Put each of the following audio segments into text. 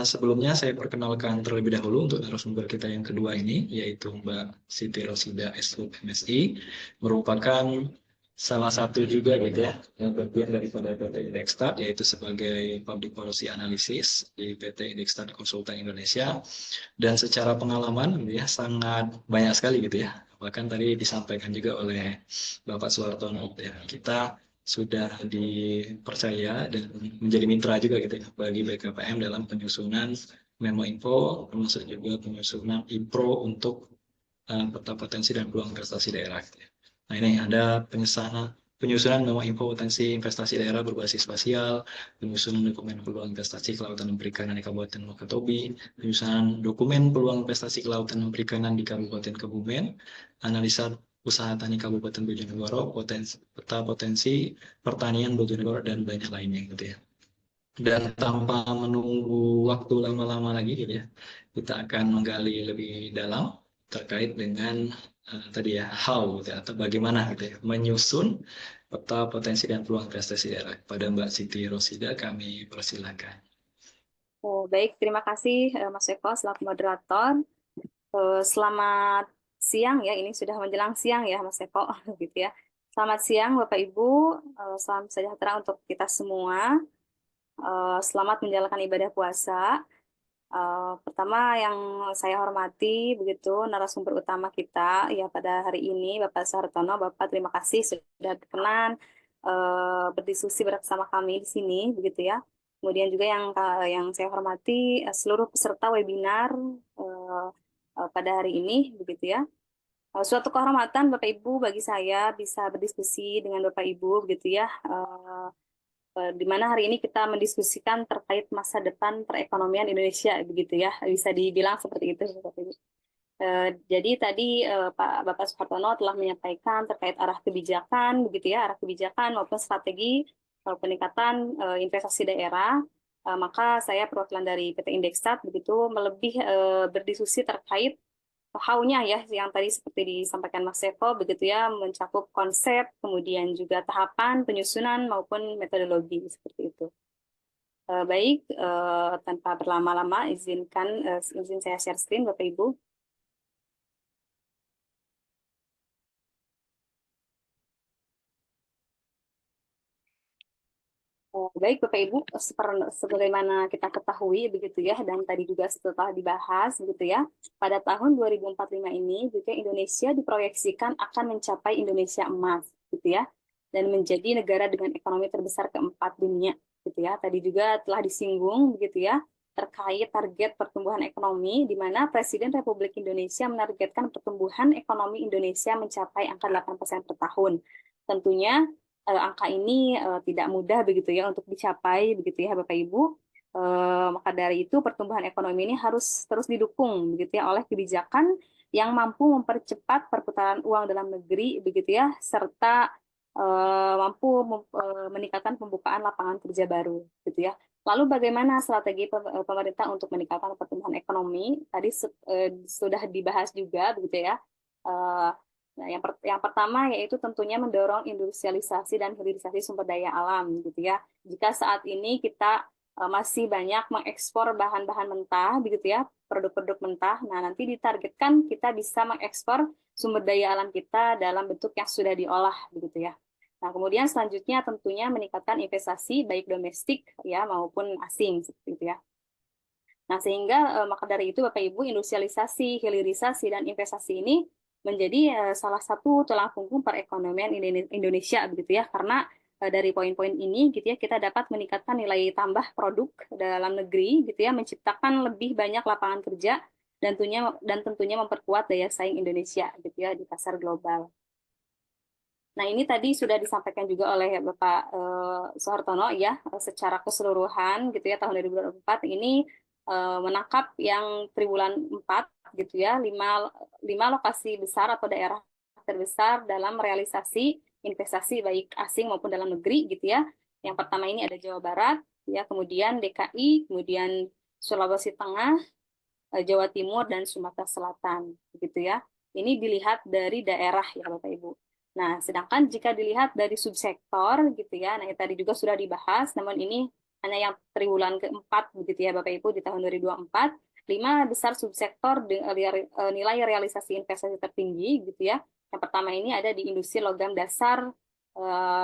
Sebelumnya saya perkenalkan terlebih dahulu untuk narasumber kita yang kedua ini, yaitu Mbak Siti Rosida S.Hub MSI, merupakan salah satu juga gitu ya, yang bagian daripada PT Indextat, yaitu sebagai Public Policy Analysis di PT Indextat Konsultan Indonesia. Dan secara pengalaman gitu ya, sangat banyak sekali gitu ya. Bahkan tadi disampaikan juga oleh Bapak Suhartono gitu ya. Kita sudah dipercaya dan menjadi mitra juga gitu ya bagi BKPM dalam penyusunan memo info, termasuk juga penyusunan impro untuk peta potensi dan peluang investasi daerah gitu ya. Nah ini ada penyusunan memo info potensi investasi daerah berbasis spasial, penyusunan dokumen peluang investasi kelautan dan perikanan di Kabupaten Wakatobi, penyusunan dokumen peluang investasi kelautan dan perikanan di Kabupaten Kebumen, analisa usaha tani Kabupaten Bojonegoro, peta potensi pertanian Bojonegoro, dan banyak lainnya gitu ya. Dan tanpa menunggu waktu lama-lama lagi gitu ya, kita akan menggali lebih dalam terkait dengan tadi ya how gitu ya, atau bagaimana gitu ya menyusun peta potensi dan peluang investasi daerah. Pada Mbak Siti Rosida kami persilakan. Oh, baik, terima kasih Mas Eko selaku moderator. Selamat siang ya, ini sudah menjelang siang ya Mas Eko, gitu ya. Selamat siang Bapak Ibu, salam sejahtera untuk kita semua. Selamat menjalankan ibadah puasa. Pertama yang saya hormati begitu narasumber utama kita ya pada hari ini Bapak Sartono. Bapak terima kasih sudah berkenan berdiskusi bersama kami di sini begitu ya. Kemudian juga yang saya hormati seluruh peserta webinar eh, pada hari ini begitu ya. Suatu kehormatan Bapak Ibu bagi saya bisa berdiskusi dengan Bapak Ibu begitu ya. Di mana hari ini kita mendiskusikan terkait masa depan perekonomian Indonesia begitu ya, bisa dibilang seperti itu Bapak Ibu. Jadi tadi Bapak Suhartono telah menyampaikan terkait arah kebijakan begitu ya, arah kebijakan maupun strategi peningkatan investasi daerah. Maka saya perwakilan dari PT Indextat begitu melebih berdiskusi terkait how-nya ya yang tadi seperti disampaikan Mas Eko begitu ya, mencakup konsep kemudian juga tahapan penyusunan maupun metodologi seperti itu. Baik, tanpa berlama-lama izin saya share screen Bapak Ibu. Baik Bapak Ibu, sebagaimana kita ketahui begitu ya, dan tadi juga setelah dibahas begitu ya, pada tahun 2045 ini juga Indonesia diproyeksikan akan mencapai Indonesia emas gitu ya, dan menjadi negara dengan ekonomi terbesar keempat dunia gitu ya. Tadi juga telah disinggung begitu ya terkait target pertumbuhan ekonomi di mana Presiden Republik Indonesia menargetkan pertumbuhan ekonomi Indonesia mencapai angka 8% per tahun. Tentunya angka ini tidak mudah begitu ya untuk dicapai begitu ya Bapak Ibu. Maka dari itu pertumbuhan ekonomi ini harus terus didukung begitu ya oleh kebijakan yang mampu mempercepat perputaran uang dalam negeri begitu ya serta mampu meningkatkan pembukaan lapangan kerja baru gitu ya. Lalu bagaimana strategi pemerintah untuk meningkatkan pertumbuhan ekonomi? Tadi sudah dibahas juga begitu ya. Nah, yang pertama yaitu tentunya mendorong industrialisasi dan hilirisasi sumber daya alam gitu ya. Jika saat ini kita masih banyak mengekspor bahan-bahan mentah begitu ya, produk-produk mentah. Nah, nanti ditargetkan kita bisa mengekspor sumber daya alam kita dalam bentuk yang sudah diolah begitu ya. Nah, kemudian selanjutnya tentunya meningkatkan investasi baik domestik ya maupun asing seperti itu ya. Nah, sehingga maka dari itu Bapak Ibu industrialisasi, hilirisasi dan investasi ini menjadi salah satu tulang punggung perekonomian Indonesia begitu ya karena dari poin-poin ini gitu ya kita dapat meningkatkan nilai tambah produk dalam negeri gitu ya menciptakan lebih banyak lapangan kerja dan tentunya memperkuat daya saing Indonesia gitu ya di pasar global. Nah, ini tadi sudah disampaikan juga oleh Bapak Soehartono ya, secara keseluruhan gitu ya tahun 2024 ini menangkap yang triwulan 4 gitu ya, lima lokasi besar atau daerah terbesar dalam realisasi investasi baik asing maupun dalam negeri gitu ya. Yang pertama ini ada Jawa Barat, ya, kemudian DKI, kemudian Sulawesi Tengah, Jawa Timur dan Sumatera Selatan gitu ya. Ini dilihat dari daerah ya Bapak Ibu. Nah, sedangkan jika dilihat dari subsektor gitu ya, nah tadi juga sudah dibahas, namun ini hanya yang triwulan keempat begitu ya Bapak Ibu di tahun 2024, 5 besar subsektor nilai realisasi investasi tertinggi gitu ya. Yang pertama ini ada di industri logam dasar,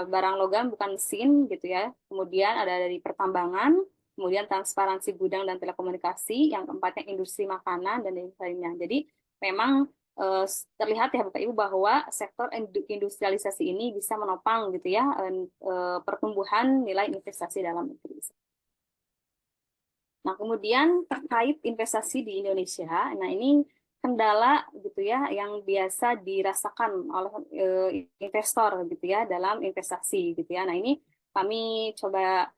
barang logam bukan mesin gitu ya. Kemudian ada dari pertambangan, kemudian transparansi gudang dan telekomunikasi, yang keempatnya industri makanan dan lain-lainnya. Jadi memang terlihat ya Bapak Ibu bahwa sektor industrialisasi ini bisa menopang gitu ya pertumbuhan nilai investasi dalam negeri. Nah, kemudian terkait investasi di Indonesia, nah ini kendala gitu ya yang biasa dirasakan oleh investor gitu ya dalam investasi gitu ya. Nah, ini kami coba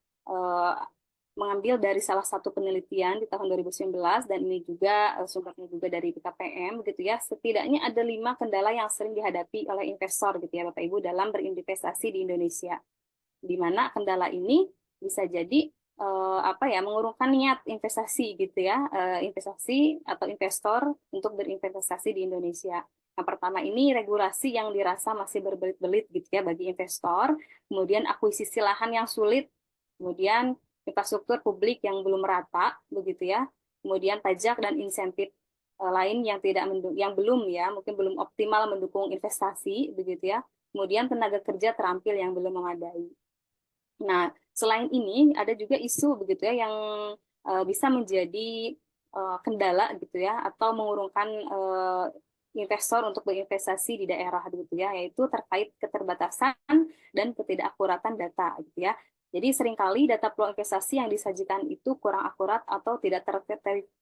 mengambil dari salah satu penelitian di tahun 2019 dan ini juga sumbernya juga dari BKPM gitu ya. Setidaknya ada 5 kendala yang sering dihadapi oleh investor gitu ya Bapak Ibu dalam berinvestasi di Indonesia. Di mana kendala ini bisa jadi mengurungkan niat investasi gitu ya, investasi atau investor untuk berinvestasi di Indonesia. Yang pertama ini regulasi yang dirasa masih berbelit-belit gitu ya bagi investor, kemudian akuisisi lahan yang sulit, kemudian infrastruktur publik yang belum merata begitu ya, kemudian pajak dan insentif lain yang belum ya, mungkin belum optimal mendukung investasi begitu ya, kemudian tenaga kerja terampil yang belum memadai. Nah, selain ini ada juga isu begitu ya yang bisa menjadi kendala gitu ya atau mengurungkan investor untuk berinvestasi di daerah gitu ya, yaitu terkait keterbatasan dan ketidakakuratan data gitu ya. Jadi seringkali data peluang investasi yang disajikan itu kurang akurat atau tidak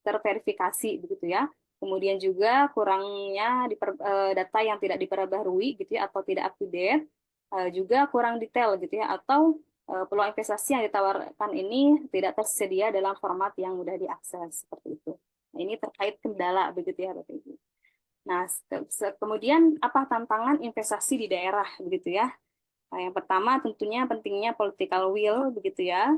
terverifikasi begitu ya. Kemudian juga kurangnya data yang tidak diperbaharui gitu ya atau tidak up to date, juga kurang detail gitu ya atau peluang investasi yang ditawarkan ini tidak tersedia dalam format yang mudah diakses seperti itu. Nah, ini terkait kendala begitu ya Bapak Ibu. Nah, kemudian apa tantangan investasi di daerah begitu ya? Nah, yang pertama tentunya pentingnya political will begitu ya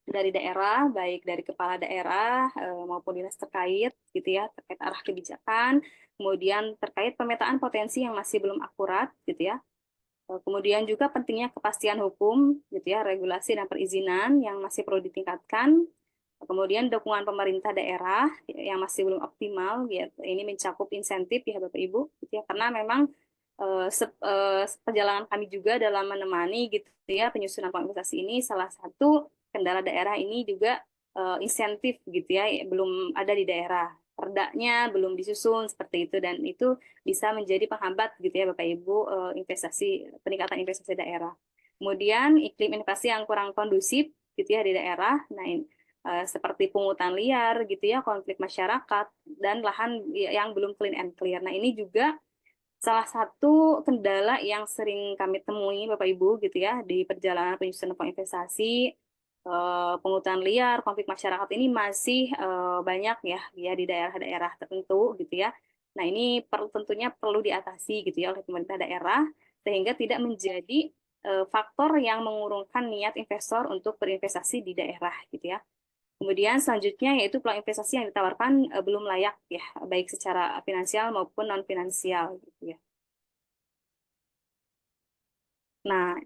dari daerah, baik dari kepala daerah maupun dinas terkait gitu ya, terkait arah kebijakan, kemudian terkait pemetaan potensi yang masih belum akurat gitu ya. Kemudian juga pentingnya kepastian hukum, gitu ya, regulasi dan perizinan yang masih perlu ditingkatkan. Kemudian dukungan pemerintah daerah yang masih belum optimal, gitu. Ini mencakup insentif ya Bapak Ibu, gitu ya, karena memang perjalanan kami juga dalam menemani gitu ya penyusunan plan investasi ini, salah satu kendala daerah ini juga insentif gitu ya, belum ada di daerah. Perdanya belum disusun seperti itu dan itu bisa menjadi penghambat gitu ya Bapak Ibu peningkatan investasi daerah. Kemudian iklim investasi yang kurang kondusif gitu ya di daerah. Nah, seperti pungutan liar gitu ya, konflik masyarakat dan lahan yang belum clean and clear. Nah, ini juga salah satu kendala yang sering kami temui Bapak Ibu gitu ya di perjalanan penyusunan investasi. Pungutan liar, konflik masyarakat ini masih banyak ya di daerah-daerah tertentu gitu ya. Nah, ini tentunya perlu diatasi gitu ya oleh pemerintah daerah sehingga tidak menjadi faktor yang mengurungkan niat investor untuk berinvestasi di daerah gitu ya. Kemudian selanjutnya yaitu peluang investasi yang ditawarkan belum layak ya, baik secara finansial maupun non finansial gitu ya. Nah,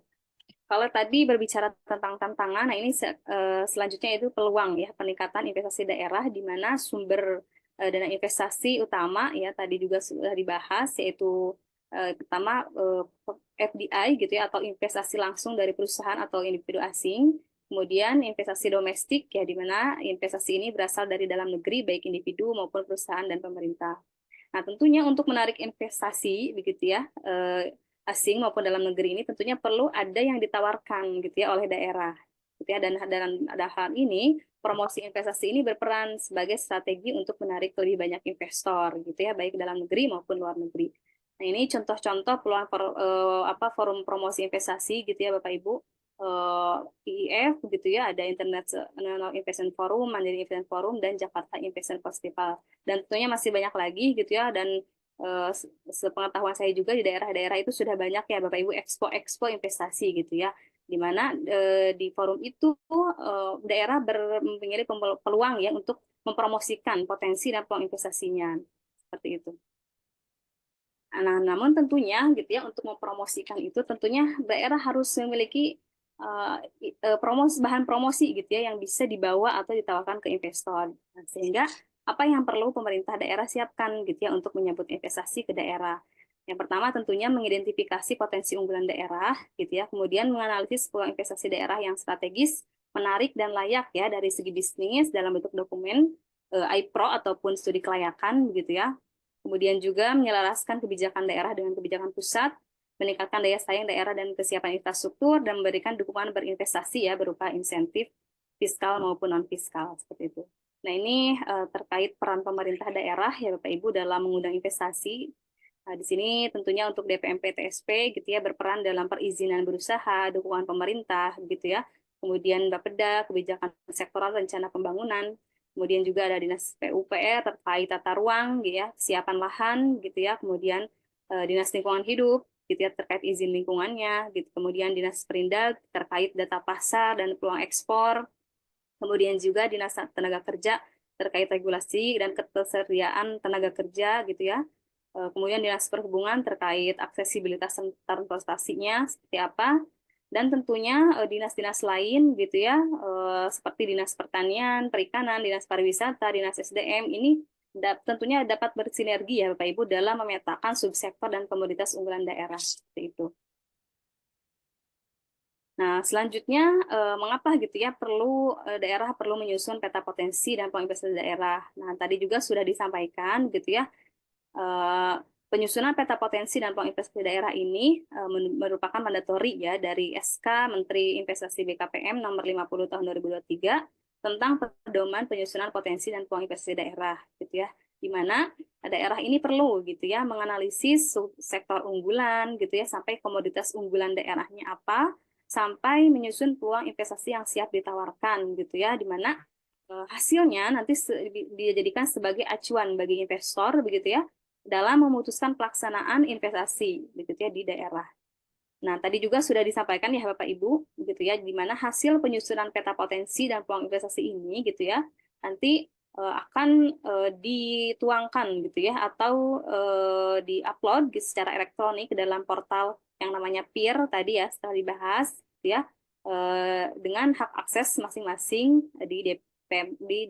kalau tadi berbicara tentang tantangan, nah ini selanjutnya itu peluang ya peningkatan investasi daerah di mana sumber dana investasi utama ya tadi juga sudah dibahas yaitu pertama FDI gitu ya atau investasi langsung dari perusahaan atau individu asing. Kemudian investasi domestik ya di mana investasi ini berasal dari dalam negeri baik individu maupun perusahaan dan pemerintah. Nah, tentunya untuk menarik investasi begitu ya asing maupun dalam negeri ini tentunya perlu ada yang ditawarkan gitu ya oleh daerah gitu ya dan ada hal ini promosi investasi ini berperan sebagai strategi untuk menarik lebih banyak investor gitu ya baik dalam negeri maupun luar negeri. Nah, ini contoh-contoh peluang forum promosi investasi gitu ya Bapak Ibu. IIF begitu ya ada International Investment Forum, Mandiri Investment Forum dan Jakarta Investment Festival. Dan tentunya masih banyak lagi gitu ya dan sepengetahuan saya juga di daerah-daerah itu sudah banyak ya Bapak Ibu expo investasi gitu ya di mana di forum itu daerah mempunyai peluang ya untuk mempromosikan potensi dan peluang investasinya seperti itu. Nah, namun tentunya gitu ya untuk mempromosikan itu tentunya daerah harus memiliki bahan promosi gitu ya yang bisa dibawa atau ditawarkan ke investor. Nah, sehingga apa yang perlu pemerintah daerah siapkan gitu ya untuk menyambut investasi ke daerah. Yang pertama tentunya mengidentifikasi potensi unggulan daerah gitu ya, kemudian menganalisis peluang investasi daerah yang strategis, menarik dan layak ya dari segi bisnis dalam bentuk dokumen IPRO ataupun studi kelayakan begitu ya. Kemudian juga menyelaraskan kebijakan daerah dengan kebijakan pusat, meningkatkan daya saing daerah dan kesiapan infrastruktur, dan memberikan dukungan berinvestasi ya berupa insentif fiskal maupun non-fiskal seperti itu. Nah ini terkait peran pemerintah daerah ya Bapak Ibu dalam mengundang investasi. Nah, di sini tentunya untuk DPM PTSP gitu ya berperan dalam perizinan berusaha, dukungan pemerintah gitu ya. Kemudian Bapeda, kebijakan sektoral rencana pembangunan. Kemudian juga ada Dinas PUPR terkait tata ruang gitu ya, kesiapan lahan gitu ya. Kemudian Dinas Lingkungan Hidup gitu ya terkait izin lingkungannya gitu. Kemudian Dinas Perindak terkait data pasar dan peluang ekspor. Kemudian juga Dinas Tenaga Kerja terkait regulasi dan ketersediaan tenaga kerja gitu ya. Kemudian Dinas Perhubungan terkait aksesibilitas transportasinya seperti apa, dan tentunya dinas-dinas lain gitu ya, seperti Dinas Pertanian, Perikanan, Dinas Pariwisata, Dinas SDM ini tentunya dapat bersinergi ya Bapak Ibu dalam memetakan subsektor dan komoditas unggulan daerah seperti itu. Nah, selanjutnya mengapa gitu ya daerah perlu menyusun peta potensi dan peluang investasi daerah. Nah, tadi juga sudah disampaikan gitu ya. Eh, Penyusunan peta potensi dan peluang investasi daerah ini merupakan mandatori ya dari SK Menteri Investasi BKPM nomor 50 tahun 2023 tentang pedoman penyusunan potensi dan peluang investasi daerah gitu ya. Di mana daerah ini perlu gitu ya menganalisis sektor unggulan gitu ya sampai komoditas unggulan daerahnya apa sampai menyusun peluang investasi yang siap ditawarkan gitu ya, di mana hasilnya nanti dijadikan sebagai acuan bagi investor begitu ya dalam memutuskan pelaksanaan investasi begitu ya di daerah. Nah, tadi juga sudah disampaikan ya Bapak Ibu gitu ya di mana hasil penyusunan peta potensi dan peluang investasi ini gitu ya nanti akan dituangkan gitu ya atau diupload secara elektronik ke dalam portal yang namanya PIR tadi ya setelah dibahas gitu ya dengan hak akses masing-masing di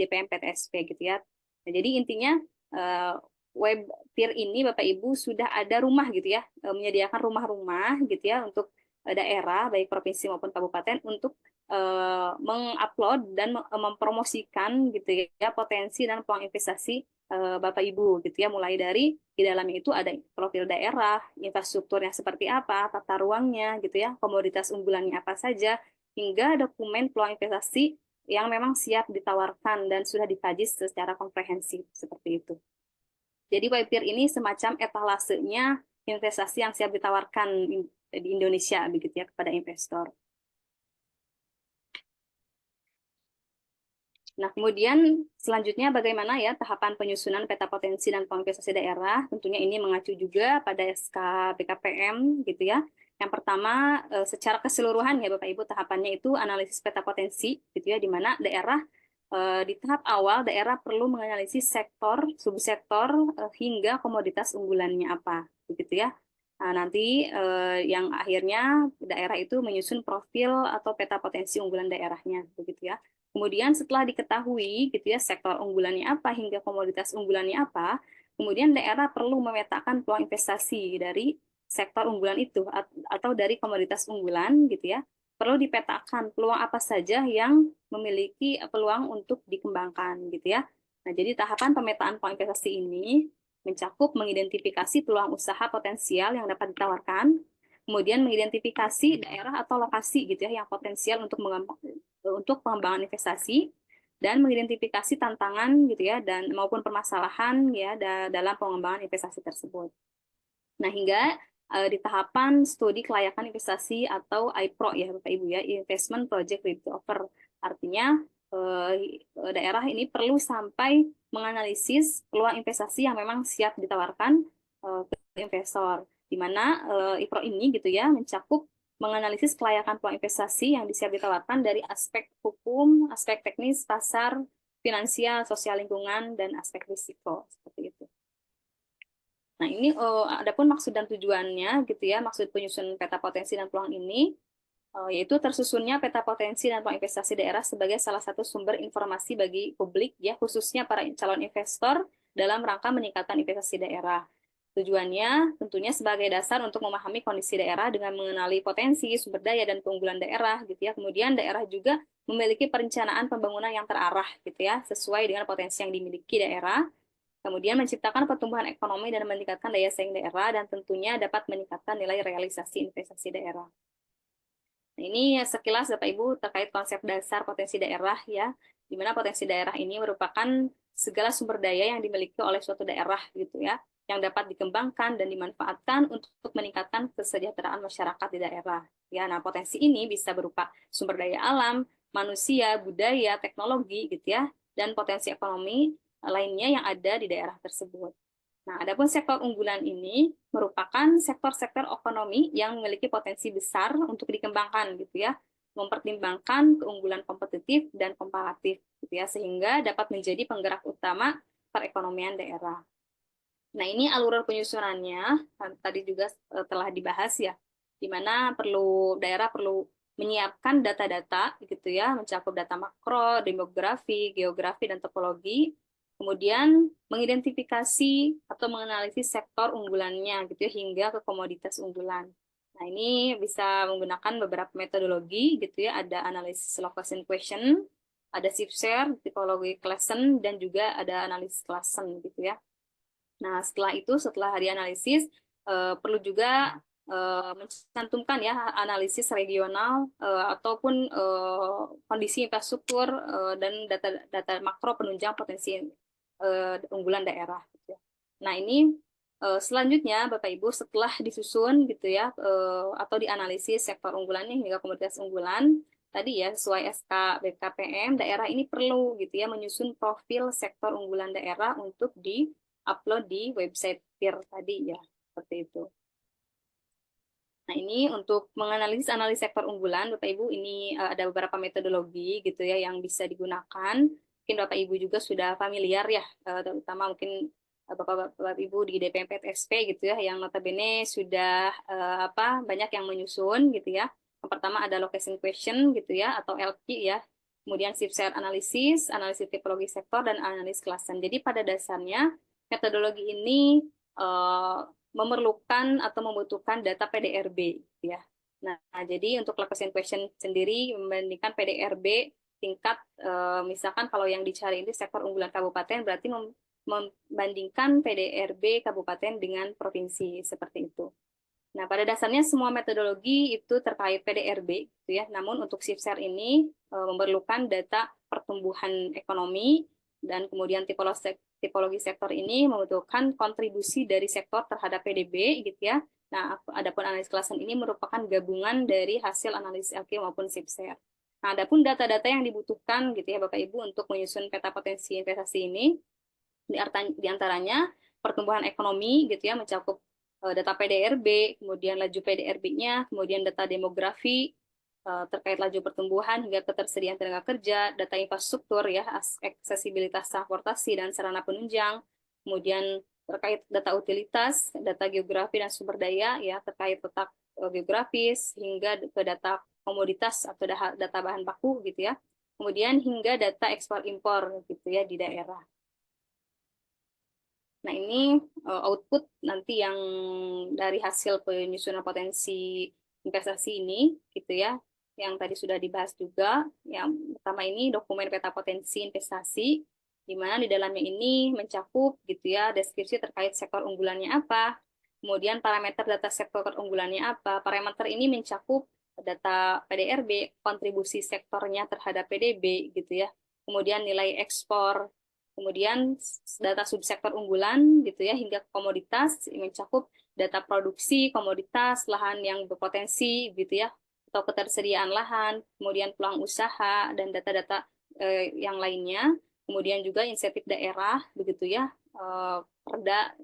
DPM PTSP gitu ya. Nah, jadi intinya eh, web PIR ini Bapak Ibu sudah ada rumah gitu ya, menyediakan rumah-rumah gitu ya untuk daerah baik provinsi maupun kabupaten untuk mengupload dan mempromosikan gitu ya potensi dan peluang investasi Bapak Ibu gitu ya, mulai dari di dalamnya itu ada profil daerah, infrastrukturnya seperti apa, tata ruangnya gitu ya, komoditas unggulannya apa saja, hingga dokumen peluang investasi yang memang siap ditawarkan dan sudah dikaji secara komprehensif seperti itu. Jadi YPIR ini semacam etalasenya investasi yang siap ditawarkan di Indonesia begitu ya kepada investor. Nah, kemudian selanjutnya bagaimana ya tahapan penyusunan peta potensi dan peluang investasi daerah? Tentunya ini mengacu juga pada SK BKPM gitu ya. Yang pertama secara keseluruhan ya Bapak Ibu tahapannya itu analisis peta potensi gitu ya, di mana daerah di tahap awal daerah perlu menganalisis sektor, subsektor hingga komoditas unggulannya apa begitu ya. Nah, nanti yang akhirnya daerah itu menyusun profil atau peta potensi unggulan daerahnya begitu ya. Kemudian setelah diketahui gitu ya sektor unggulannya apa hingga komoditas unggulannya apa, kemudian daerah perlu memetakan peluang investasi dari sektor unggulan itu atau dari komoditas unggulan gitu ya. Perlu dipetakan peluang apa saja yang memiliki peluang untuk dikembangkan gitu ya. Nah, jadi tahapan pemetaan peluang investasi ini mencakup mengidentifikasi peluang usaha potensial yang dapat ditawarkan, kemudian mengidentifikasi daerah atau lokasi gitu ya yang potensial untuk pengembangan investasi, dan mengidentifikasi tantangan gitu ya dan maupun permasalahan ya dalam pengembangan investasi tersebut. Nah, hingga di tahapan studi kelayakan investasi atau IPRO ya Bapak Ibu ya, Investment Project Ready to Offer. Artinya daerah ini perlu sampai menganalisis peluang investasi yang memang siap ditawarkan ke investor. Di mana IPRO ini gitu ya mencakup menganalisis kelayakan peluang investasi yang siap ditawarkan dari aspek hukum, aspek teknis, pasar, finansial, sosial lingkungan, dan aspek risiko seperti itu. Nah, ini adapun maksud dan tujuannya gitu ya, maksud penyusunan peta potensi dan peluang ini yaitu tersusunnya peta potensi dan peluang investasi daerah sebagai salah satu sumber informasi bagi publik, ya, khususnya para calon investor dalam rangka meningkatkan investasi daerah. Tujuannya tentunya sebagai dasar untuk memahami kondisi daerah dengan mengenali potensi, sumber daya, dan keunggulan daerah, gitu ya. Kemudian daerah juga memiliki perencanaan pembangunan yang terarah, gitu ya, sesuai dengan potensi yang dimiliki daerah. Kemudian menciptakan pertumbuhan ekonomi dan meningkatkan daya saing daerah, dan tentunya dapat meningkatkan nilai realisasi investasi daerah. Nah, ini sekilas Bapak Ibu terkait konsep dasar potensi daerah, ya, di mana potensi daerah ini merupakan segala sumber daya yang dimiliki oleh suatu daerah, gitu ya, yang dapat dikembangkan dan dimanfaatkan untuk meningkatkan kesejahteraan masyarakat di daerah. Ya, nah potensi ini bisa berupa sumber daya alam, manusia, budaya, teknologi, gitu ya, dan potensi ekonomi lainnya yang ada di daerah tersebut. Nah, adapun sektor unggulan ini merupakan sektor-sektor ekonomi yang memiliki potensi besar untuk dikembangkan, gitu ya, mempertimbangkan keunggulan kompetitif dan komparatif, gitu ya, sehingga dapat menjadi penggerak utama perekonomian daerah. Nah, ini alur penyusunannya tadi juga telah dibahas, ya, di mana daerah perlu menyiapkan data-data, gitu ya, mencakup data makro, demografi, geografi, dan topologi. Kemudian mengidentifikasi atau menganalisis sektor unggulannya, gitu ya, hingga ke komoditas unggulan. Nah, ini bisa menggunakan beberapa metodologi, gitu ya, ada analisis location question, ada share, tipologi Classen, dan juga ada analisis Classen, gitu ya. Nah, setelah dianalisis, perlu juga mencantumkan, ya, analisis regional ataupun kondisi infrastruktur dan data makro penunjang potensi unggulan daerah, gitu ya. Nah, ini selanjutnya Bapak Ibu setelah disusun, gitu ya, atau dianalisis sektor unggulannya hingga komoditas unggulan tadi, ya, sesuai SK BKPM, daerah ini perlu, gitu ya, menyusun profil sektor unggulan daerah untuk upload di website PIR tadi, ya, seperti itu. Nah, ini untuk menganalisis sektor unggulan, Bapak Ibu, ini ada beberapa metodologi, gitu ya, yang bisa digunakan. Mungkin Bapak Ibu juga sudah familiar, ya, terutama mungkin Bapak Ibu di DPMP TSP, gitu ya, yang notabene sudah banyak yang menyusun, gitu ya. Yang pertama ada location question, gitu ya, atau LQ, ya. Kemudian share analisis tipologi sektor, dan analis kelasan. Jadi pada dasarnya metodologi ini memerlukan atau membutuhkan data PDRB, ya. Nah, jadi untuk location question sendiri membandingkan PDRB tingkat, misalkan kalau yang dicari ini sektor unggulan kabupaten, berarti membandingkan PDRB kabupaten dengan provinsi, seperti itu. Nah, pada dasarnya semua metodologi itu terkait PDRB, gitu ya. Namun untuk share ini memerlukan data pertumbuhan ekonomi, dan kemudian tipologi sektor ini membutuhkan kontribusi dari sektor terhadap PDB, gitu ya. Nah, adapun analisis kelasan ini merupakan gabungan dari hasil analisis LQ maupun share. Nah, adapun data-data yang dibutuhkan, gitu ya, Bapak Ibu, untuk menyusun peta potensi investasi ini, di antaranya pertumbuhan ekonomi, gitu ya, mencakup data PDRB, kemudian laju PDRB-nya, kemudian data demografi, terkait laju pertumbuhan hingga ketersediaan tenaga kerja, data infrastruktur, ya, aksesibilitas transportasi dan sarana penunjang, kemudian terkait data utilitas, data geografi dan sumber daya, ya, terkait letak geografis hingga ke data komoditas atau data bahan baku, gitu ya. Kemudian hingga data ekspor impor, gitu ya, di daerah. Nah, ini output nanti yang dari hasil penyusunan potensi investasi ini, gitu ya, yang tadi sudah dibahas juga. Yang pertama ini dokumen peta potensi investasi, di mana di dalamnya ini mencakup, gitu ya, deskripsi terkait sektor unggulannya apa, kemudian parameter data sektor unggulannya apa. Parameter ini mencakup data PDRB, kontribusi sektornya terhadap PDB, gitu ya, kemudian nilai ekspor, kemudian data subsektor unggulan, gitu ya, hingga komoditas mencakup data produksi komoditas, lahan yang berpotensi, gitu ya, atau ketersediaan lahan, kemudian peluang usaha dan data-data yang lainnya, kemudian juga insentif daerah, begitu ya, perda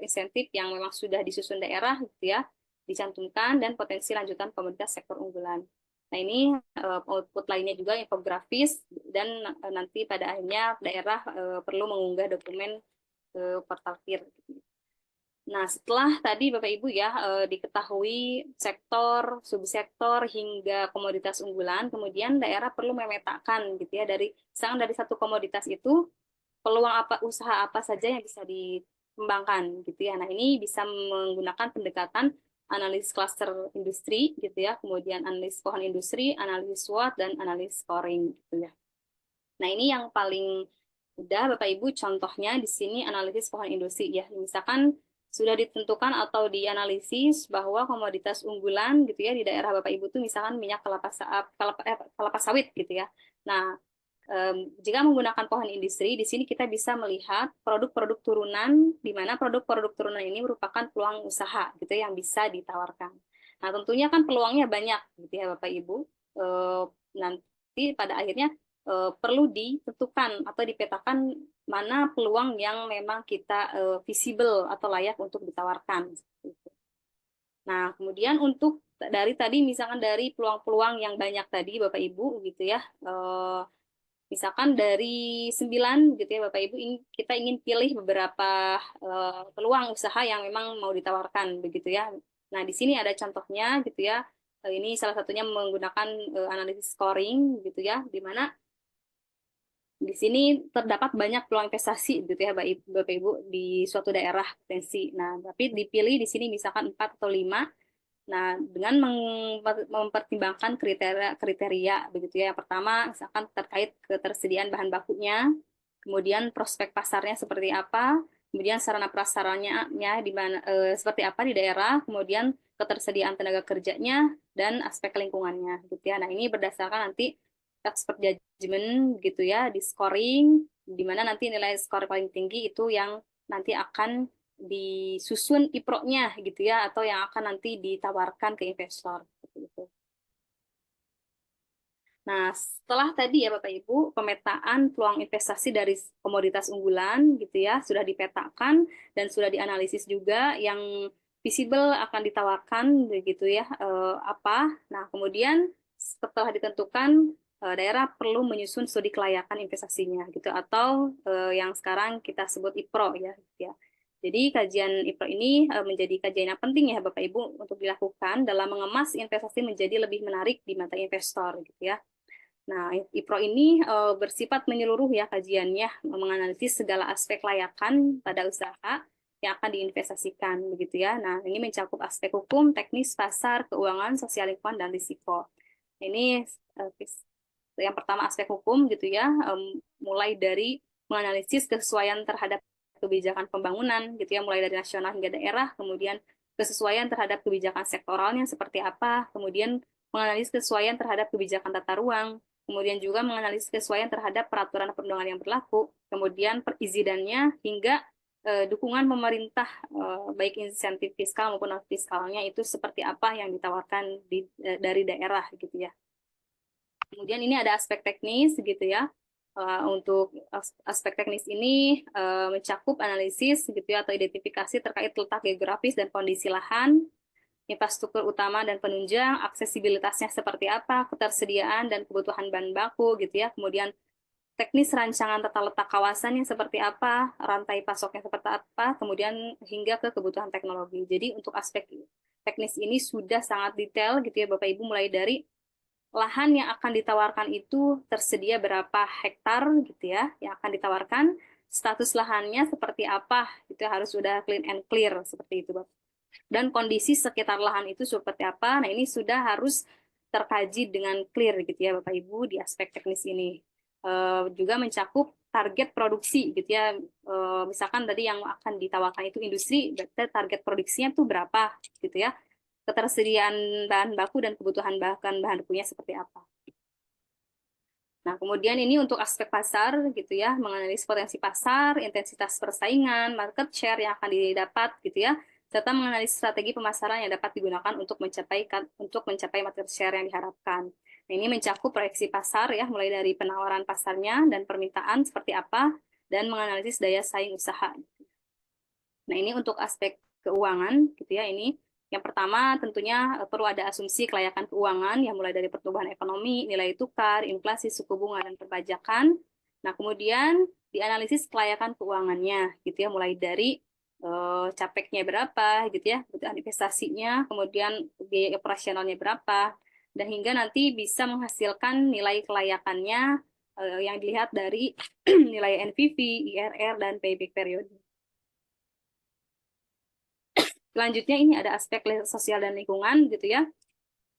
insentif yang memang sudah disusun daerah, gitu ya, dicantumkan, dan potensi lanjutan komoditas sektor unggulan. Nah, ini output lainnya juga infografis, dan nanti pada akhirnya daerah perlu mengunggah dokumen ke portal PIR. Nah, setelah tadi Bapak Ibu ya diketahui sektor, subsektor hingga komoditas unggulan, kemudian daerah perlu memetakan gitu ya misalkan dari satu komoditas itu peluang usaha apa saja yang bisa dikembangkan gitu ya. Nah, ini bisa menggunakan pendekatan analisis klaster industri gitu ya, kemudian analisis pohon industri, analisis SWOT dan analisis scoring gitu ya. Nah, ini yang paling mudah Bapak Ibu contohnya di sini analisis pohon industri ya. Misalkan sudah ditentukan atau dianalisis bahwa komoditas unggulan gitu ya di daerah Bapak Ibu tuh misalkan minyak kelapa sawit gitu ya. Nah, jika menggunakan pohon industri, di sini kita bisa melihat produk-produk turunan, di mana produk-produk turunan ini merupakan peluang usaha gitu yang bisa ditawarkan. Nah, tentunya kan peluangnya banyak gitu ya Bapak Ibu. Nanti pada akhirnya perlu ditentukan atau dipetakan mana peluang yang memang kita visible atau layak untuk ditawarkan. Nah, kemudian untuk dari tadi misalkan dari peluang-peluang yang banyak tadi Bapak Ibu gitu ya, misalkan dari 9 gitu ya Bapak Ibu, kita ingin pilih beberapa peluang usaha yang memang mau ditawarkan begitu ya. Nah, di sini ada contohnya gitu ya. Ini salah satunya menggunakan analisis scoring gitu ya, di mana di sini terdapat banyak peluang investasi gitu ya Bapak Ibu di suatu daerah potensi. Nah, tapi dipilih di sini misalkan 4 atau 5. Nah, dengan mempertimbangkan kriteria begitu ya. Yang pertama misalkan terkait ketersediaan bahan bakunya, kemudian prospek pasarnya seperti apa, kemudian sarana prasarannya di mana seperti apa di daerah, kemudian ketersediaan tenaga kerjanya dan aspek lingkungannya gitu ya. Nah, ini berdasarkan nanti expert judgment gitu ya, di scoring, di mana nanti nilai skor paling tinggi itu yang nanti akan disusun IPRO-nya gitu ya, atau yang akan nanti ditawarkan ke investor. Seperti itu. Nah, setelah tadi ya Bapak Ibu, pemetaan peluang investasi dari komoditas unggulan gitu ya, sudah dipetakan dan sudah dianalisis juga yang visible akan ditawarkan begitu ya, apa. Nah, kemudian setelah ditentukan daerah perlu menyusun studi kelayakan investasinya gitu atau yang sekarang kita sebut IPRO ya gitu ya. Jadi kajian IPRO ini menjadi kajian yang penting ya Bapak Ibu untuk dilakukan dalam mengemas investasi menjadi lebih menarik di mata investor gitu ya. Nah, IPRO ini bersifat menyeluruh ya kajiannya, menganalisis segala aspek layakan pada usaha yang akan diinvestasikan begitu ya. Nah, ini mencakup aspek hukum, teknis, pasar, keuangan, sosial lingkungan dan risiko. Ini yang pertama aspek hukum gitu ya, mulai dari menganalisis kesesuaian terhadap kebijakan pembangunan gitu ya, mulai dari nasional hingga daerah, kemudian kesesuaian terhadap kebijakan sektoralnya seperti apa, kemudian menganalisis kesesuaian terhadap kebijakan tata ruang, kemudian juga menganalisis kesesuaian terhadap peraturan perundangan yang berlaku, kemudian perizinannya hingga dukungan pemerintah baik insentif fiskal maupun non fiskalnya itu seperti apa yang ditawarkan dari daerah gitu ya. Kemudian ini ada aspek teknis gitu ya. Untuk aspek teknis ini mencakup analisis gitu ya atau identifikasi terkait letak geografis dan kondisi lahan, infrastruktur utama dan penunjang, aksesibilitasnya seperti apa, ketersediaan dan kebutuhan bahan baku gitu ya. Kemudian teknis rancangan tata letak kawasannya seperti apa, rantai pasoknya seperti apa, kemudian hingga ke kebutuhan teknologi. Jadi untuk aspek teknis ini sudah sangat detail gitu ya Bapak Ibu, mulai dari lahan yang akan ditawarkan itu tersedia berapa hektar gitu ya yang akan ditawarkan, status lahannya seperti apa, itu harus sudah clean and clear seperti itu Bapak. Dan kondisi sekitar lahan itu seperti apa, nah ini sudah harus terkaji dengan clear gitu ya Bapak Ibu di aspek teknis ini. Juga mencakup target produksi gitu ya, misalkan tadi yang akan ditawarkan itu industri, berarti target produksinya tuh berapa gitu ya, ketersediaan bahan baku dan kebutuhan bahan bakunya seperti apa. Nah, kemudian ini untuk aspek pasar gitu ya, menganalisis potensi pasar, intensitas persaingan, market share yang akan didapat gitu ya, serta menganalisis strategi pemasaran yang dapat digunakan untuk mencapai market share yang diharapkan. Nah, ini mencakup proyeksi pasar ya, mulai dari penawaran pasarnya dan permintaan seperti apa, dan menganalisis daya saing usaha. Nah, ini untuk aspek keuangan gitu ya, ini yang pertama tentunya perlu ada asumsi kelayakan keuangan yang mulai dari pertumbuhan ekonomi, nilai tukar, inflasi, suku bunga, dan perpajakan. Nah, kemudian dianalisis kelayakan keuangannya gitu ya, mulai dari capeknya berapa gitu ya, kebutuhan investasinya, kemudian biaya operasionalnya berapa, dan hingga nanti bisa menghasilkan nilai kelayakannya yang dilihat dari nilai NPV, IRR, dan payback period. Selanjutnya ini ada aspek sosial dan lingkungan gitu ya,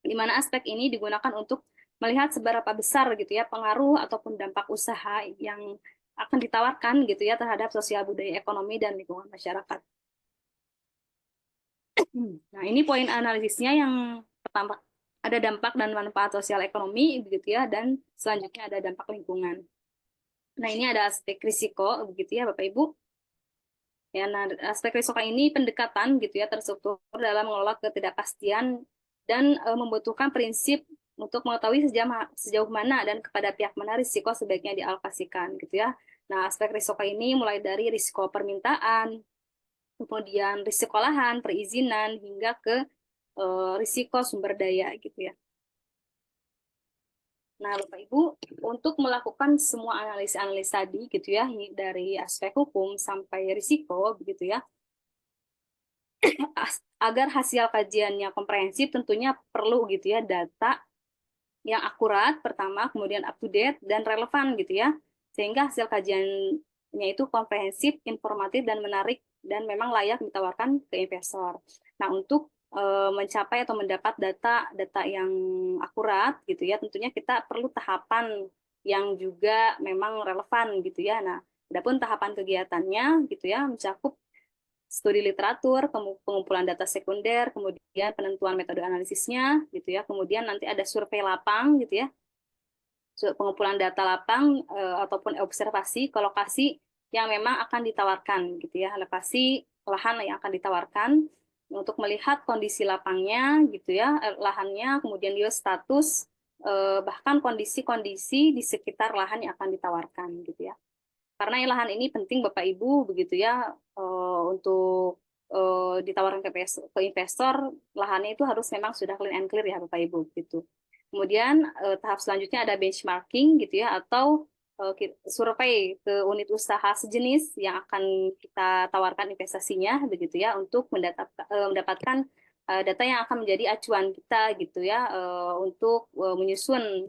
di mana aspek ini digunakan untuk melihat seberapa besar gitu ya pengaruh ataupun dampak usaha yang akan ditawarkan gitu ya terhadap sosial budaya ekonomi dan lingkungan masyarakat. Nah, ini poin analisisnya yang pertama ada dampak dan manfaat sosial ekonomi begitu ya, dan selanjutnya ada dampak lingkungan. Nah, ini ada aspek risiko begitu ya Bapak Ibu. Ya, nah aspek risiko ini pendekatan gitu ya terstruktur dalam mengelola ketidakpastian dan membutuhkan prinsip untuk mengetahui sejauh mana dan kepada pihak mana risiko sebaiknya dialokasikan gitu ya. Nah, aspek risiko ini mulai dari risiko permintaan, kemudian risiko lahan, perizinan, hingga ke risiko sumber daya gitu ya. Nah, Bapak Ibu, untuk melakukan semua analisa-analisa tadi gitu ya, dari aspek hukum sampai risiko begitu ya, agar hasil kajiannya komprehensif tentunya perlu gitu ya data yang akurat pertama, kemudian up to date dan relevan gitu ya. Sehingga hasil kajiannya itu komprehensif, informatif dan menarik dan memang layak ditawarkan ke investor. Nah, untuk mencapai atau mendapat data yang akurat gitu ya, tentunya kita perlu tahapan yang juga memang relevan gitu ya. Nah, adapun tahapan kegiatannya gitu ya mencakup studi literatur, pengumpulan data sekunder, kemudian penentuan metode analisisnya, gitu ya. Kemudian nanti ada survei lapang, gitu ya, pengumpulan data lapang ataupun observasi ke lokasi yang memang akan ditawarkan, gitu ya, lokasi lahan yang akan ditawarkan untuk melihat kondisi lapangnya, gitu ya, lahannya, kemudian juga status bahkan kondisi-kondisi di sekitar lahan yang akan ditawarkan, gitu ya. Karena lahan ini penting Bapak Ibu begitu ya untuk ditawarkan ke investor, lahannya itu harus memang sudah clean and clear ya Bapak Ibu gitu. Kemudian tahap selanjutnya ada benchmarking gitu ya atau survei ke unit usaha sejenis yang akan kita tawarkan investasinya begitu ya untuk mendapatkan data yang akan menjadi acuan kita gitu ya untuk menyusun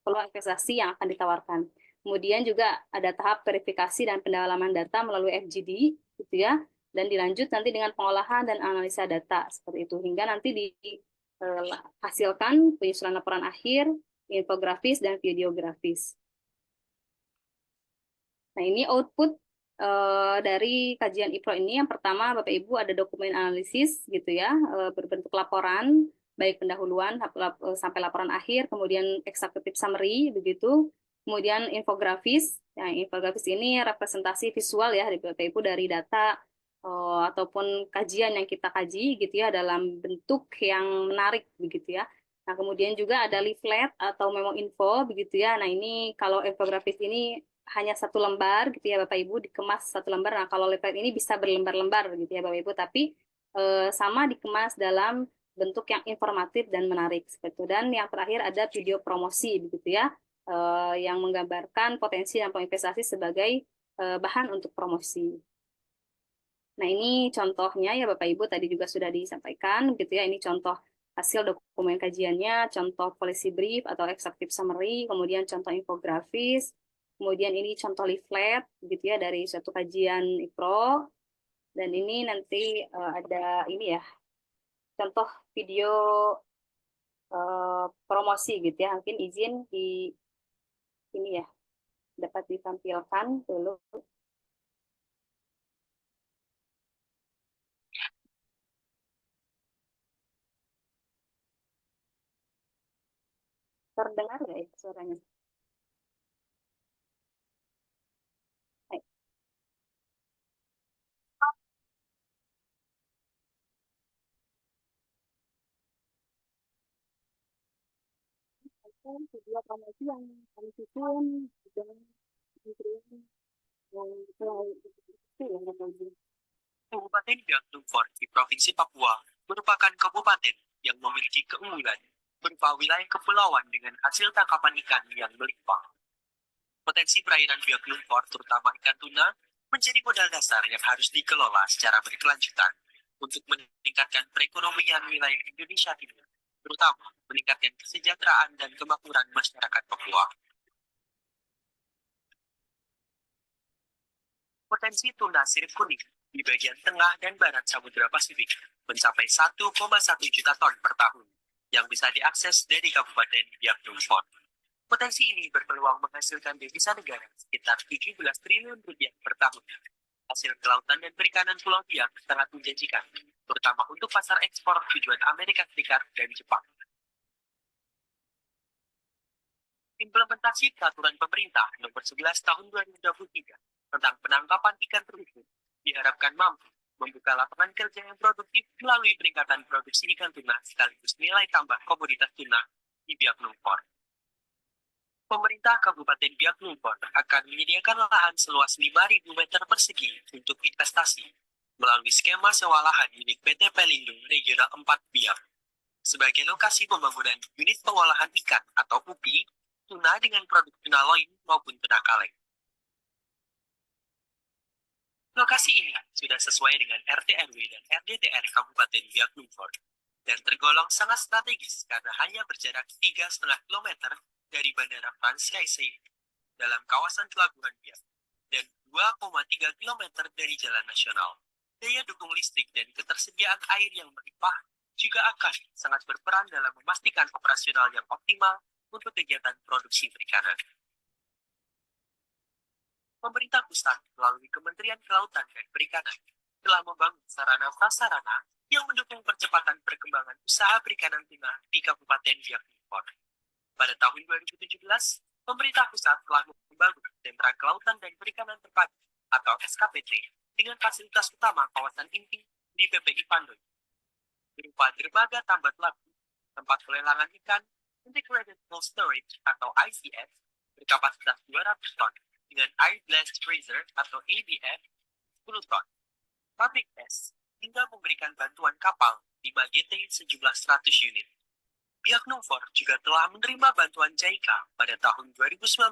peluang investasi yang akan ditawarkan. Kemudian juga ada tahap verifikasi dan pendalaman data melalui FGD, gitu ya, dan dilanjut nanti dengan pengolahan dan analisa data seperti itu hingga nanti dihasilkan penyusunan laporan akhir, infografis dan videografis. Nah, ini output dari kajian IPRO ini. Yang pertama, Bapak Ibu ada dokumen analisis gitu ya, berbentuk laporan baik pendahuluan sampai laporan akhir, kemudian executive summary begitu. Kemudian infografis, yang infografis ini representasi visual ya dari Bapak Ibu dari data ataupun kajian yang kita kaji gitu ya dalam bentuk yang menarik begitu ya. Nah, kemudian juga ada leaflet atau memo info begitu ya. Nah, ini kalau infografis ini hanya satu lembar gitu ya Bapak Ibu dikemas satu lembar. Nah, kalau leaflet ini bisa berlembar-lembar gitu ya Bapak Ibu, tapi sama dikemas dalam bentuk yang informatif dan menarik seperti itu. Dan yang terakhir ada video promosi begitu ya yang menggambarkan potensi dan investasi sebagai bahan untuk promosi. Nah, ini contohnya ya Bapak Ibu tadi juga sudah disampaikan gitu ya. Ini contoh hasil dokumen kajiannya, contoh policy brief atau executive summary, kemudian contoh infografis, kemudian ini contoh leaflet gitu ya dari suatu kajian IPRO. Dan ini nanti ada ini ya, contoh video promosi gitu ya. Mungkin izin di ini ya dapat ditampilkan dulu. Terdengar nggak ya suaranya? Baik. Video promosi yang kami susun dengan Kabupaten Biak Numfor di Provinsi Papua merupakan kabupaten yang memiliki keunggulan berupa wilayah kepulauan dengan hasil tangkapan ikan yang melimpah. Potensi perairan Biak Numfor, terutama ikan tuna, menjadi modal dasar yang harus dikelola secara berkelanjutan untuk meningkatkan perekonomian wilayah Indonesia Timur, terutama meningkatkan kesejahteraan dan kemakmuran masyarakat Papua. Potensi tuna sirip kuning di bagian tengah dan barat Samudra Pasifik mencapai 1,1 juta ton per tahun yang bisa diakses dari Kabupaten Biak Numfor. Potensi ini berpeluang menghasilkan devisa negara sekitar 17 triliun rupiah per tahun. Hasil kelautan dan perikanan Pulau Biak sangat menjanjikan, terutama untuk pasar ekspor tujuan Amerika Serikat dan Jepang. Implementasi peraturan pemerintah nomor 11 tahun 2023 tentang penangkapan ikan terumbu diharapkan mampu membuka lapangan kerja yang produktif melalui peningkatan produksi ikan tuna sekaligus nilai tambah komoditas tuna di Biak Numfor. Pemerintah Kabupaten Biak Numfor akan menyediakan lahan seluas 5.000 meter persegi untuk investasi melalui skema sewa lahan milik PT Pelindung Regional 4 Biak sebagai lokasi pembangunan unit pengolahan ikan atau UPI, tuna dengan produk tuna loin maupun tuna kaleng. Lokasi ini sudah sesuai dengan RT/RW dan RDTR Kabupaten Biak Numfor dan tergolong sangat strategis karena hanya berjarak 3,5 km dari Bandara Frans Kaisei dalam kawasan Pelabuhan Biak dan 2,3 km dari jalan nasional. Daya dukung listrik dan ketersediaan air yang melimpah juga akan sangat berperan dalam memastikan operasional yang optimal untuk kegiatan produksi perikanan. Pemerintah pusat melalui Kementerian Kelautan dan Perikanan telah membangun sarana-prasarana yang mendukung percepatan perkembangan usaha perikanan tuna di Kabupaten Biak Numfor. Pada tahun 2017, pemerintah pusat telah membangun Sentra Kelautan dan Perikanan Terpadu atau SKPT dengan fasilitas utama kawasan inti di PPI Pandoy, berupa dermaga tambat labu, tempat pelelangan ikan, Integrated Cold Storage atau ICS berkapasitas 200 ton dengan Air Blast Freezer atau ABF 10 ton, pabrik es, hingga memberikan bantuan kapal 5 GT sejumlah 100 unit. Biak Numfor juga telah menerima bantuan JICA pada tahun 2019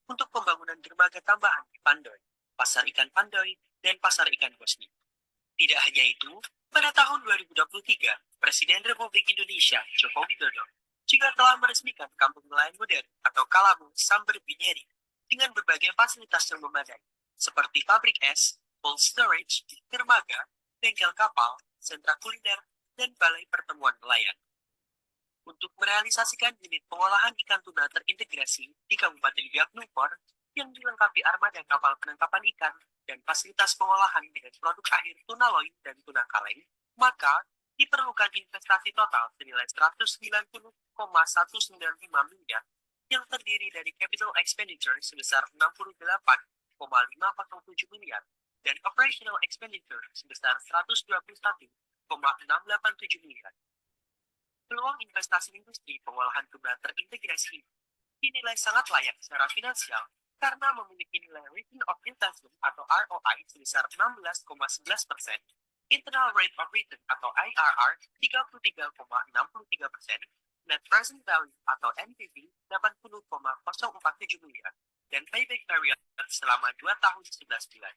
untuk pembangunan dermaga tambahan di Pandoy, Pasar Ikan Pandoy, dan Pasar Ikan Bosni. Tidak hanya itu, pada tahun 2023, Presiden Republik Indonesia Joko Widodo juga telah meresmikan Kampung Nelayan Modern atau Kalamu Samber Bineri dengan berbagai fasilitas yang memadai, seperti pabrik es, cold storage, dermaga, bengkel kapal, sentra kuliner, dan balai pertemuan nelayan. Untuk merealisasikan unit pengolahan ikan tuna terintegrasi di Kabupaten Biak Numfor yang dilengkapi armada kapal penangkapan ikan dan fasilitas pengolahan dengan produk akhir tuna loin dan tuna kaleng, maka diperlukan investasi total senilai 190,195 miliar yang terdiri dari capital expenditure sebesar 68,507 miliar dan operational expenditure sebesar 121,687 miliar. Peluang investasi industri pengolahan tuna terintegrasi ini dinilai sangat layak secara finansial karena memiliki nilai return of investment atau ROI sebesar 16,11%, internal rate of return atau IRR 33,63%, net present value atau NPV 80,047 miliar, dan payback period selama 2 tahun 11 bulan.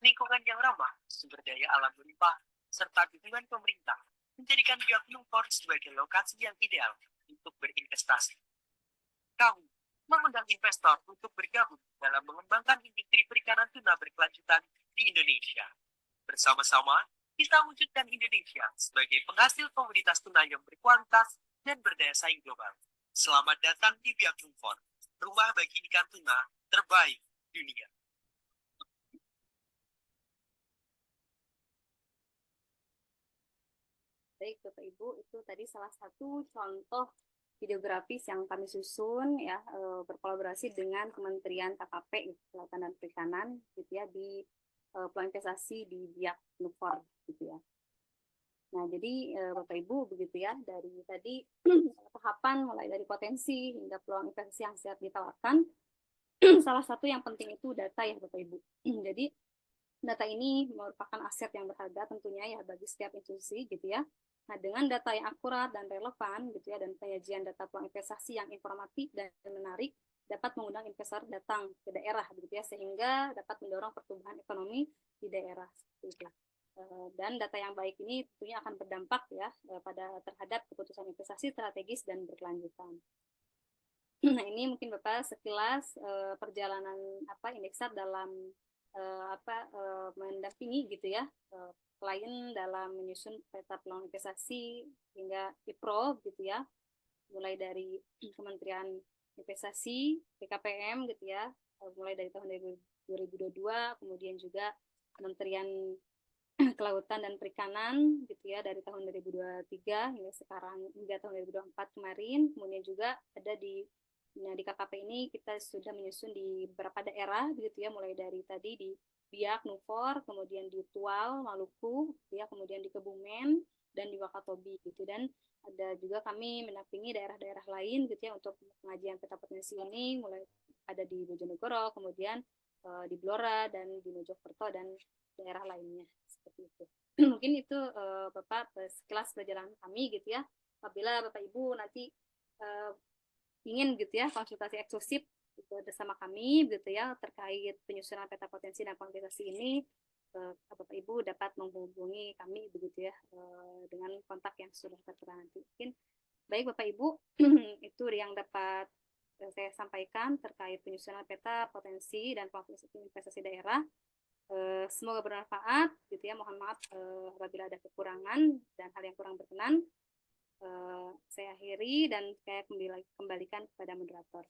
Lingkungan yang ramah, sumber daya alam melimpah, serta dukungan pemerintah menjadikan Biak Numfor sebagai lokasi yang ideal untuk berinvestasi. Kami mengundang investor untuk bergabung dalam mengembangkan industri perikanan tuna berkelanjutan di Indonesia. Bersama-sama, kita wujudkan Indonesia sebagai penghasil komoditas tuna yang berkualitas dan berdaya saing global. Selamat datang di Biak Numfor, rumah bagi ikan tuna terbaik dunia. Baik, Bapak Ibu, itu tadi salah satu contoh videografis yang kami susun ya, berkolaborasi dengan Kementerian KKP, Kelautan dan Perikanan gitu ya, di peluang investasi di Biak Numfor gitu ya. Nah, jadi Bapak Ibu begitu ya, dari tadi tahapan mulai dari potensi hingga peluang investasi yang siap ditawarkan, salah satu yang penting itu data ya Bapak Ibu. Jadi data ini merupakan aset yang berharga tentunya ya bagi setiap institusi gitu ya. Nah, dengan data yang akurat dan relevan gitu ya, dan penyajian data peluang investasi yang informatif dan menarik dapat mengundang investor datang ke daerah begitu ya, sehingga dapat mendorong pertumbuhan ekonomi di daerah seperti itu. Dan data yang baik ini tentunya akan berdampak ya terhadap keputusan investasi strategis dan berkelanjutan. Nah, ini mungkin Bapak sekilas perjalanan Indeksar dalam mendampingi gitu ya klien dalam menyusun peta peluang investasi hingga IPRO gitu ya, mulai dari Kementerian Investasi, BKPM gitu ya, mulai dari tahun 2022, kemudian juga Kementerian Kelautan dan Perikanan gitu ya dari tahun 2023 hingga sekarang, hingga tahun 2024 kemarin. Kemudian juga ada di KKP ini kita sudah menyusun di beberapa daerah gitu ya, mulai dari tadi di Biak, Nufor, kemudian di Tual, Maluku gitu ya, kemudian di Kebumen dan di Wakatobi gitu. Dan ada juga kami mendampingi daerah-daerah lain gitu ya untuk pengajian peta potensi ini, mulai ada di Bojonegoro, kemudian di Blora dan di Mojokerto dan daerah lainnya seperti itu. Mungkin itu Bapak sekelas perjalanan kami gitu ya. Apabila Bapak Ibu nanti ingin gitu ya konsultasi eksklusif gitu, bersama kami gitu ya terkait penyusunan peta potensi dan kuantifikasi ini, Bapak Ibu dapat menghubungi kami begitu ya dengan kontak yang sudah tertera nanti. Mungkin baik Bapak Ibu itu yang dapat saya sampaikan terkait penyusunan peta potensi dan kuantifikasi investasi daerah. Semoga bermanfaat gitu ya. Mohon maaf apabila ada kekurangan dan hal yang kurang berkenan. Saya akhiri dan saya kembalikan kepada moderator.